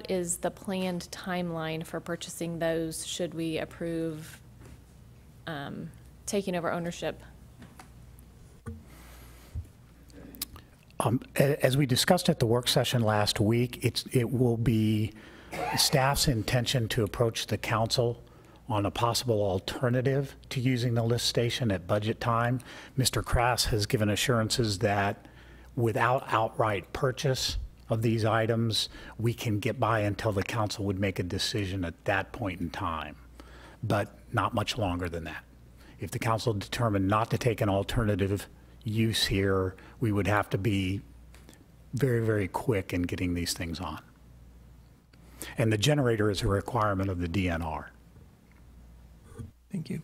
S8: is the planned timeline for purchasing those should we approve taking over ownership?
S4: As we discussed at the work session last week, it will be staff's intention to approach the council on a possible alternative to using the lift station at budget time. Mr. Krass has given assurances that without outright purchase of these items, we can get by until the council would make a decision at that point in time, but not much longer than that. If the council determined not to take an alternative use here, we would have to be very, very quick in getting these things on. And the generator is a requirement of the DNR.
S1: Thank you.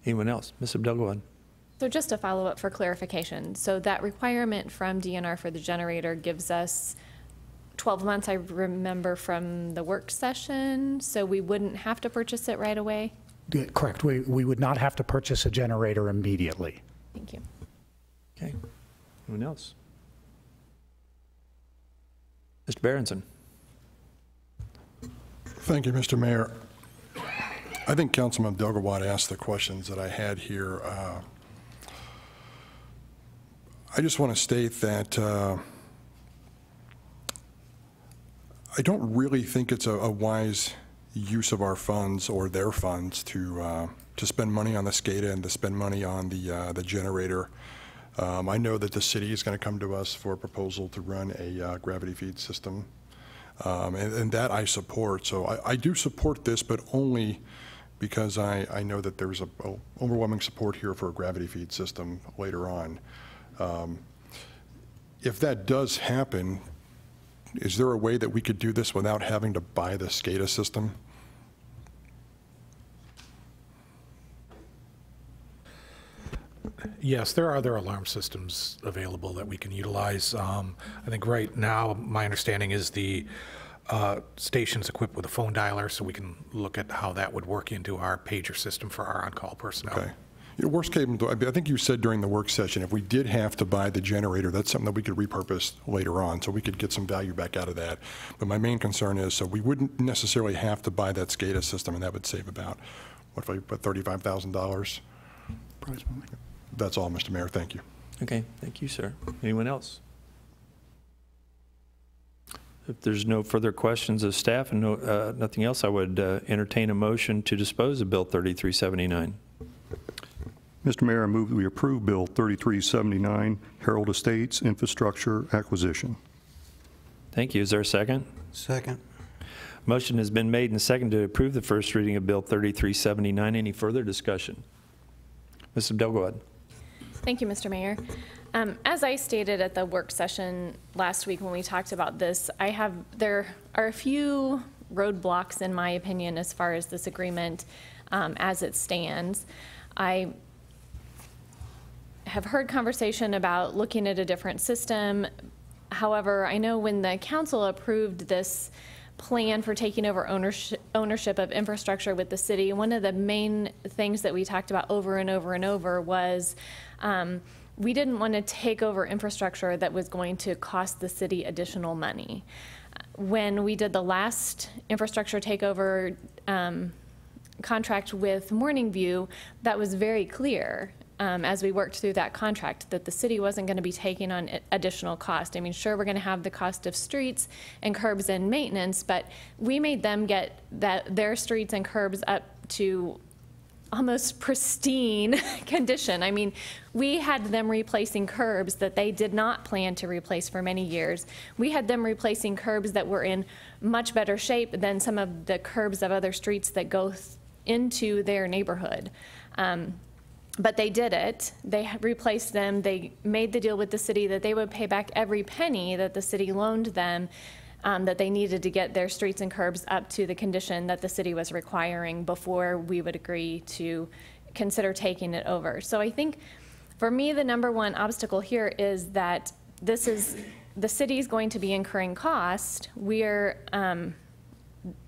S1: Anyone else? Ms. Abdelgawad.
S8: So just to follow up for clarification, so that requirement from DNR for the generator gives us 12 months, I remember from the work session, so we wouldn't have to purchase it right away?
S4: Correct. We would not have to purchase a generator immediately.
S8: Thank you.
S1: Okay. Anyone else? Mr. Berenson.
S15: Thank you, Mr. Mayor. I think Councilman Abdel-Gawad asked the questions that I had here. I just want to state that I don't really think it's a wise use of our funds or their funds to spend money on the SCADA and to spend money on the generator. I know that the city is going to come to us for a proposal to run a gravity feed system, and that I support. So I do support this, but only because I know that there's a overwhelming support here for a gravity feed system later on. If that does happen, is there a way that we could do this without having to buy the SCADA system?
S5: Yes, there are other alarm systems available that we can utilize. I think right now, my understanding is the station's equipped with a phone dialer, so we can look at how that would work into our pager system for our on-call personnel.
S15: Okay. Worst case, I think you said during the work session, if we did have to buy the generator, that's something that we could repurpose later on, so we could get some value back out of that. But my main concern is, so we wouldn't necessarily have to buy that SCADA system, and that would save about, what if I put $35,000? That's all, Mr. Mayor. Thank you.
S1: Okay, thank you, sir. Anyone else? If there's no further questions of staff and nothing else, I would entertain a motion to dispose of Bill 3379.
S11: Mr. Mayor, I move that we approve Bill 3379, Harold Estates Infrastructure Acquisition.
S1: Thank you. Is there a second?
S17: Second.
S1: Motion has been made and seconded to approve the first reading of Bill 3379. Any further discussion? Ms. Abdel-Gawad.
S8: Thank you, Mr. Mayor. As I stated at the work session last week when we talked about this, there are a few roadblocks, in my opinion, as far as this agreement as it stands. I have heard conversation about looking at a different system. However, I know when the council approved this plan for taking over ownership of infrastructure with the city, one of the main things that we talked about over and over and over was we didn't want to take over infrastructure that was going to cost the city additional money. When we did the last infrastructure takeover contract with Morning View, that was very clear as we worked through that contract, that the city wasn't going to be taking on additional cost. I mean, sure, we're going to have the cost of streets and curbs and maintenance, but we made them get their streets and curbs up to almost pristine condition. I mean, we had them replacing curbs that they did not plan to replace for many years. We had them replacing curbs that were in much better shape than some of the curbs of other streets that go into their neighborhood. But they did it. They replaced them. They made the deal with the city that they would pay back every penny that the city loaned them, that they needed to get their streets and curbs up to the condition that the city was requiring before we would agree to consider taking it over. So I think for me, the number one obstacle here is that the city is going to be incurring cost.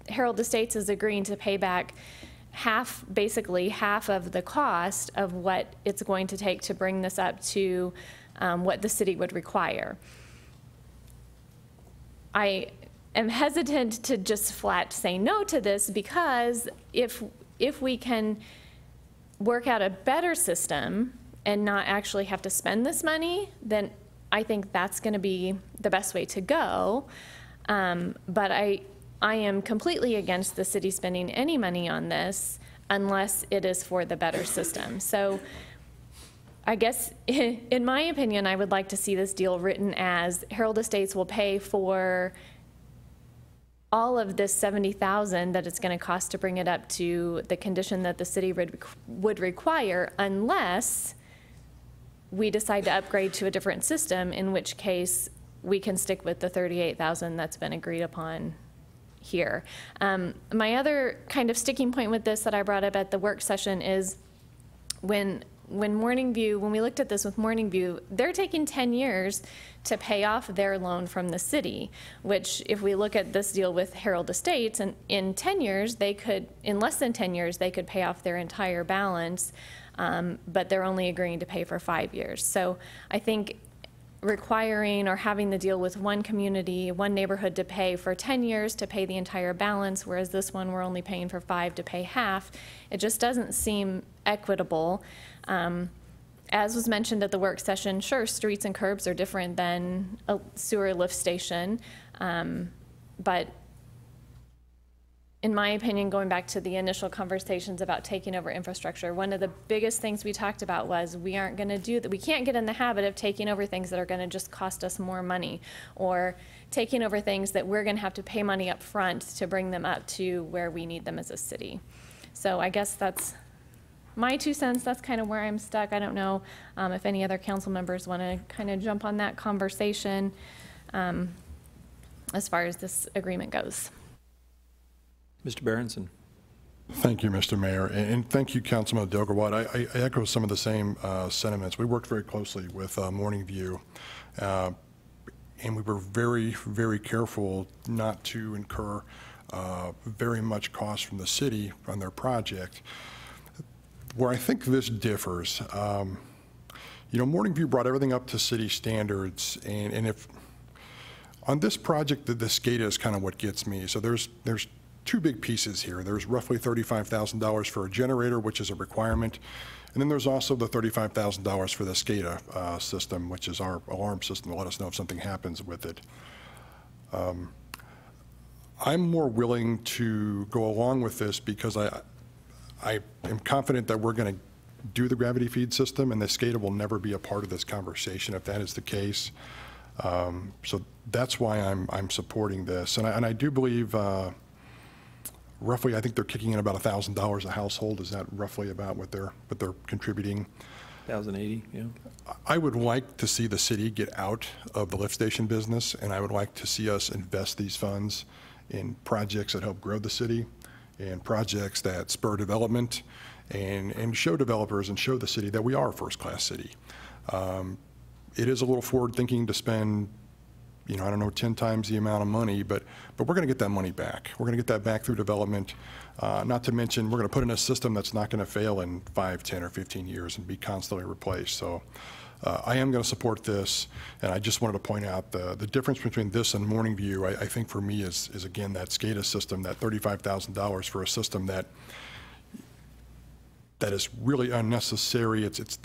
S8: Harold Estates is agreeing to pay back basically half of the cost of what it's going to take to bring this up to what the city would require. I am hesitant to just flat say no to this, because if we can work out a better system and not actually have to spend this money, then I think that's going to be the best way to go. But I am completely against the city spending any money on this unless it is for the better system. So I guess, in my opinion, I would like to see this deal written as Harold Estates will pay for all of this $70,000 that it's going to cost to bring it up to the condition that the city would require, unless we decide to upgrade to a different system, in which case we can stick with the $38,000 that's been agreed upon here. My other kind of sticking point with this that I brought up at the work session is when when we looked at this with Morning View, they're taking 10 years to pay off their loan from the city, which if we look at this deal with Herald Estates, and in 10 years, in less than 10 years, they could pay off their entire balance, but they're only agreeing to pay for 5 years. So I think requiring or having the deal with one community, one neighborhood to pay for 10 years to pay the entire balance, whereas this one we're only paying for 5 to pay half, it just doesn't seem equitable. As was mentioned at the work session, sure, streets and curbs are different than a sewer lift station, but in my opinion, going back to the initial conversations about taking over infrastructure, one of the biggest things we talked about was we aren't going to do that. We can't get in the habit of taking over things that are going to just cost us more money, or taking over things that we're going to have to pay money up front to bring them up to where we need them as a city. So I guess that's my 2 cents. That's kind of where I'm stuck. I don't know if any other council members want to kind of jump on that conversation as far as this agreement goes.
S1: Mr. Berenson.
S15: Thank you, Mr. Mayor, and thank you, Councilman Abdel-Gawad. I echo some of the same sentiments. We worked very closely with Morning View, and we were very, very careful not to incur very much cost from the city on their project. Where I think this differs, Morning View brought everything up to city standards, and if on this project, the SCADA is kind of what gets me. So there's 2 big pieces here. There's roughly $35,000 for a generator, which is a requirement, and then there's also the $35,000 for the SCADA system, which is our alarm system to let us know if something happens with it. I'm more willing to go along with this because I am confident that we're going to do the gravity feed system, and the SCADA will never be a part of this conversation if that is the case. So that's why I'm supporting this, and I do believe. Roughly, I think they're kicking in about $1,000 a household. Is that roughly about what they're contributing?
S1: 1,080, yeah.
S15: I would like to see the city get out of the lift station business, and I would like to see us invest these funds in projects that help grow the city, and projects that spur development, and show developers and show the city that we are a first-class city. It is a little forward-thinking to spend, I don't know, 10 times the amount of money, but we're going to get that money back. We're going to get that back through development. Not to mention, we're going to put in a system that's not going to fail in 5, 10, or 15 years and be constantly replaced. So I am going to support this, and I just wanted to point out the difference between this and Morning View, I think for me is again, that SCADA system, that $35,000 for a system that is really unnecessary. It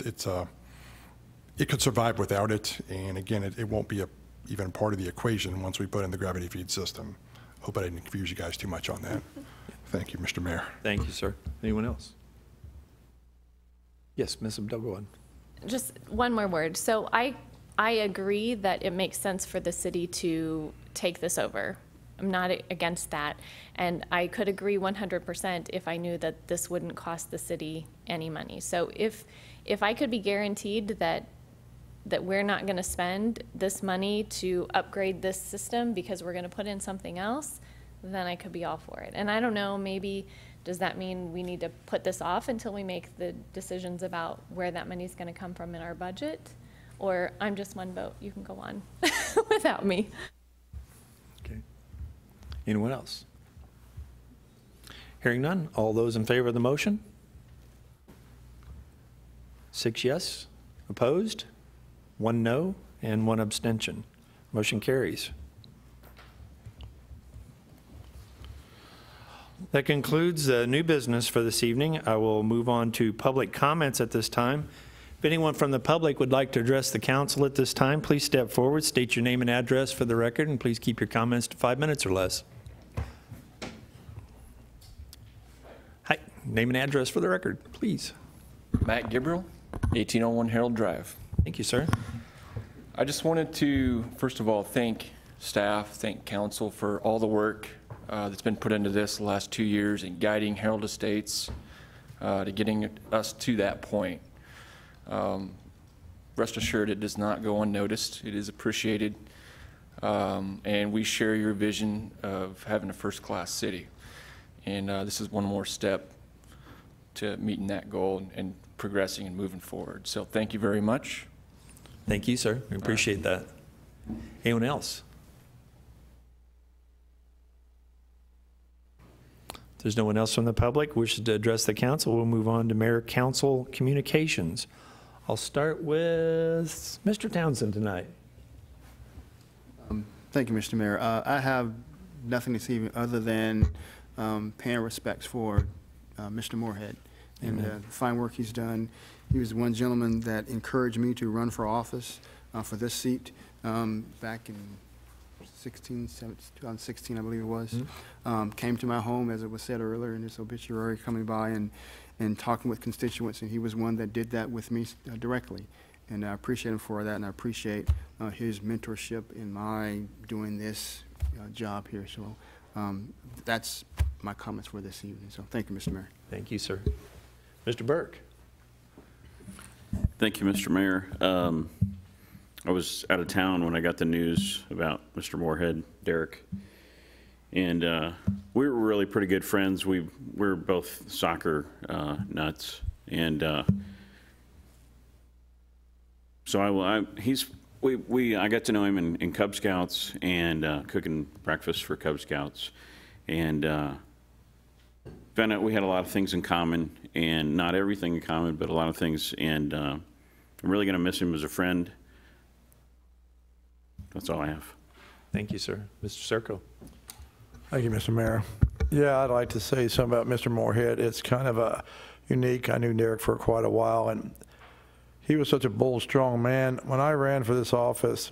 S15: could survive without it, and again, it won't be even part of the equation once we put in the gravity feed system. Hope I didn't confuse you guys too much on that. Thank you, Mr. Mayor.
S1: Thank you, sir. Anyone else? Yes, Ms. Abdel-Gawad.
S8: Just one more word. So I agree that it makes sense for the city to take this over. I'm not against that. And I could agree 100% if I knew that this wouldn't cost the city any money. So if I could be guaranteed that we're not going to spend this money to upgrade this system because we're going to put in something else, then I could be all for it. And I don't know, maybe does that mean we need to put this off until we make the decisions about where that money is going to come from in our budget? Or I'm just one vote, you can go on without me.
S1: Okay. Anyone else? Hearing none, all those in favor of the motion? 6 yes, opposed? 1 no, and 1 abstention. Motion carries. That concludes the new business for this evening. I will move on to public comments at this time. If anyone from the public would like to address the council at this time, please step forward, state your name and address for the record, and please keep your comments to 5 minutes or less. Hi, name and address for the record, please.
S17: Matt Gibril, 1801 Herald Drive.
S1: Thank you, sir.
S17: I just wanted to, first of all, thank staff, thank council for all the work that's been put into this the last 2 years in guiding Herald Estates to getting us to that point. Rest assured, it does not go unnoticed. It is appreciated, and we share your vision of having a first-class city. And this is one more step to meeting that goal and progressing and moving forward. So thank you very much.
S1: Thank you, sir. We appreciate that. Anyone else? If there's no one else from the public who wishes to address the council, we'll move on to mayor-council communications. I'll start with Mr. Townsend tonight.
S18: Thank you, Mr. Mayor. I have nothing this evening other than paying respects for Mr. Moorhead and the fine work he's done. He was one gentleman that encouraged me to run for office for this seat back in 2016, I believe it was. Came to my home, as it was said earlier in this obituary, coming by and talking with constituents, and he was one that did that with me directly. And I appreciate him for that, and I appreciate his mentorship in my doing this job here. So that's my comments for this evening. So thank you, Mr. Mayor.
S1: Thank you, sir. Mr. Burke.
S7: Thank you, Mr. Mayor. I was out of town when I got the news about Mr. Moorhead, Derek, and we were really pretty good friends. We're both soccer nuts, and so I got to know him in Cub Scouts and cooking breakfast for Cub Scouts, and found out we had a lot of things in common, and not everything in common, but a lot of things. And I'm really going to miss him as a friend. That's all I have.
S1: Thank you, sir. Mr. Serco.
S9: Thank you, Mr. Mayor. Yeah, I'd like to say something about Mr. Moorhead. It's kind of unique. I knew Derek for quite a while, and he was such a bold, strong man. When I ran for this office,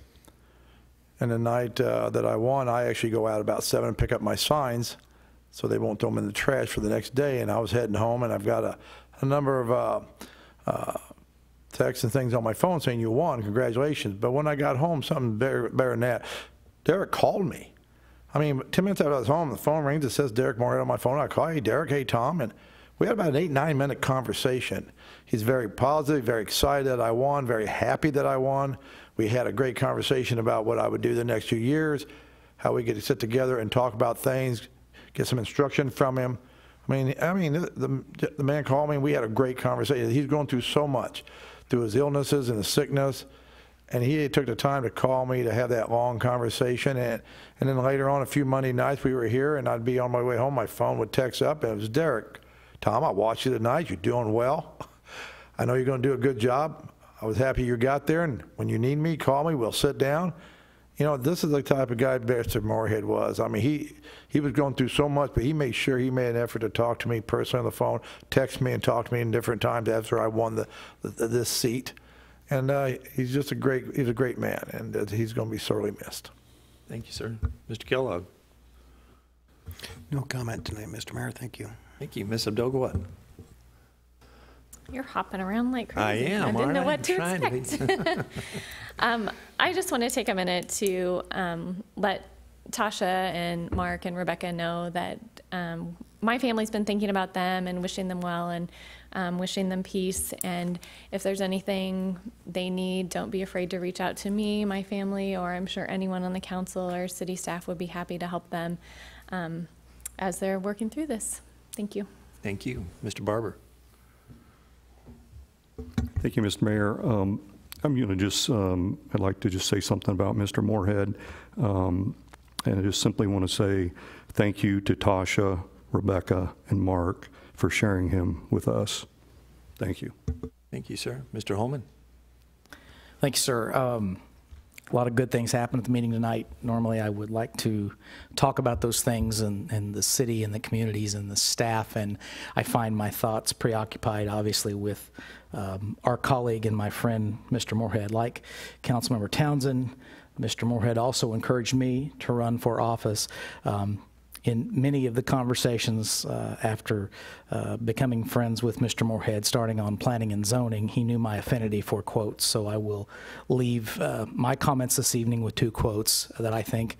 S9: and the night that I won, I actually go out about 7 and pick up my signs so they won't throw them in the trash for the next day. And I was heading home, and I've got a number of texts and things on my phone saying you won, congratulations. But when I got home, something better than that, Derek called me. I mean, 10 minutes after I was home, the phone rings, it says Derek Moorhead on my phone. I call, hey, Derek, hey, Tom. And we had about an 8-9 minute conversation. He's very positive, very excited that I won, very happy that I won. We had a great conversation about what I would do the next few years, how we could sit together and talk about things, get some instruction from him. I mean, the man called me, and we had a great conversation. He's going through so much through his illnesses and his sickness, and he took the time to call me to have that long conversation. And then later on, a few Monday nights, we were here, and I'd be on my way home. My phone would text up, and it was Derek. Tom, I watched you tonight. You're doing well. I know you're going to do a good job. I was happy you got there, and when you need me, call me. We'll sit down. You know, this is the type of guy Mr. Moorhead was. I mean, he was going through so much, but he made sure he made an effort to talk to me personally on the phone, text me and talk to me in different times after I won this seat. And he's just he's a great man, and he's going to be sorely missed.
S1: Thank you, sir. Mr. Kellogg.
S19: No comment tonight, Mr. Mayor. Thank you.
S1: Thank you. Ms. Abdul-Gawad.
S8: You're hopping around like crazy.
S1: I am.
S8: I didn't know what to
S1: trying
S8: expect. I just want to take a minute to let Tasha and Mark and Rebecca know that my family's been thinking about them and wishing them well and wishing them peace. And if there's anything they need, don't be afraid to reach out to me, my family, or I'm sure anyone on the council or city staff would be happy to help them as they're working through this. Thank you.
S1: Thank you. Mr. Barber.
S11: Thank you, Mr. Mayor. I'm going to just, I'd like to just say something about Mr. Moorhead. And I just simply want to say thank you to Tasha, Rebecca, and Mark for sharing him with us. Thank you.
S1: Thank you, sir. Mr. Holman.
S12: Thank you, sir. A lot of good things happened at the meeting tonight. Normally, I would like to talk about those things and the city and the communities and the staff, and I find my thoughts preoccupied, obviously, with our colleague and my friend, Mr. Moorhead. Like Councilmember Townsend, Mr. Moorhead also encouraged me to run for office. In many of the conversations after becoming friends with Mr. Moorhead, starting on planning and zoning, he knew my affinity for quotes, so I will leave my comments this evening with 2 quotes that I think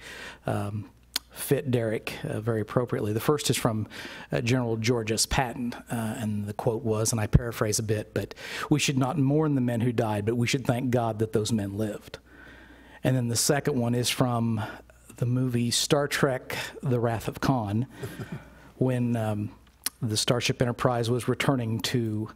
S12: fit Derek very appropriately. The first is from General George S. Patton, and the quote was, and I paraphrase a bit, but we should not mourn the men who died, but we should thank God that those men lived. And then the second one is from the movie Star Trek: The Wrath of Khan, when the Starship Enterprise was returning to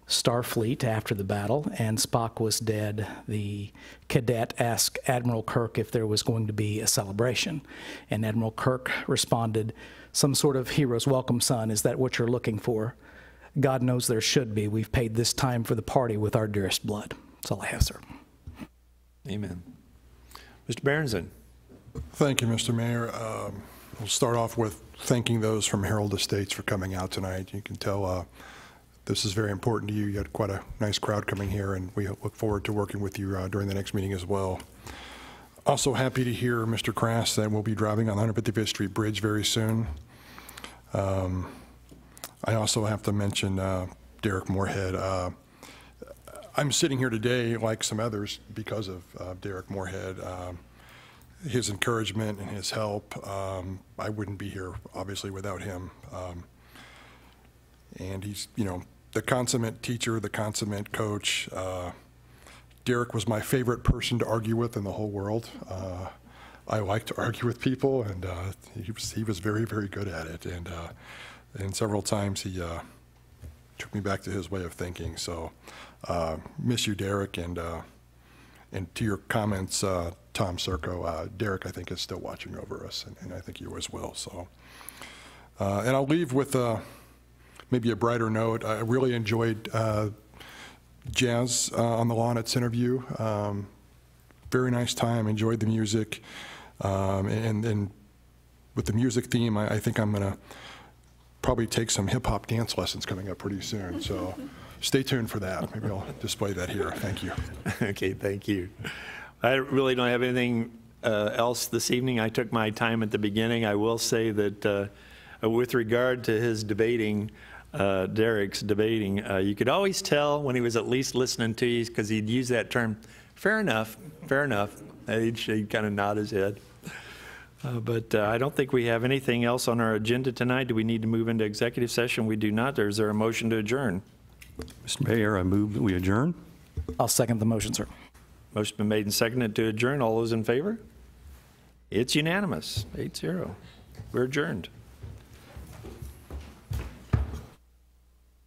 S12: Starfleet after the battle, and Spock was dead, the cadet asked Admiral Kirk if there was going to be a celebration. And Admiral Kirk responded, "Some sort of hero's welcome, son. Is that what you're looking for? God knows there should be. We've paid this time for the party with our dearest blood." That's all I have, sir.
S1: Amen. Mr. Berenson.
S15: Thank you, Mr. Mayor. We'll start off with thanking those from Herald Estates for coming out tonight. You can tell this is very important to you. You had quite a nice crowd coming here, and we look forward to working with you during the next meeting as well. Also happy to hear, Mr. Crass, that we'll be driving on the 155th Street Bridge very soon. I also have to mention Derek Moorhead. I'm sitting here today, like some others, because of Derek Moorhead. His encouragement and his help. I wouldn't be here, obviously, without him. And he's, you know, the consummate teacher, the consummate coach. Derek was my favorite person to argue with in the whole world. I like to argue with people, and he was very, very good at it. And several times he took me back to his way of thinking. So miss you, Derek. And to your comments, Tom Serco, Derek, I think, is still watching over us, and I think you as well. So, and I'll leave with maybe a brighter note. I really enjoyed Jazz on the Lawn at Centerview. Very nice time. Enjoyed the music, and with the music theme, I think I'm gonna probably take some hip hop dance lessons coming up pretty soon. So. Stay tuned for that. Maybe I'll display that here. Thank you.
S1: Okay, thank you. I really don't have anything else this evening. I took my time at the beginning. I will say that with regard to his debating, Derek's debating, you could always tell when he was at least listening to you, because he'd use that term, fair enough, fair enough. He'd kind of nod his head. But I don't think we have anything else on our agenda tonight. Do we need to move into executive session? We do not. Is there a motion to adjourn?
S11: Mr. Mayor, I move that we adjourn.
S12: I'll second the motion, sir.
S1: Motion been made and seconded to adjourn. All those in favor? It's unanimous, 8-0. We're adjourned.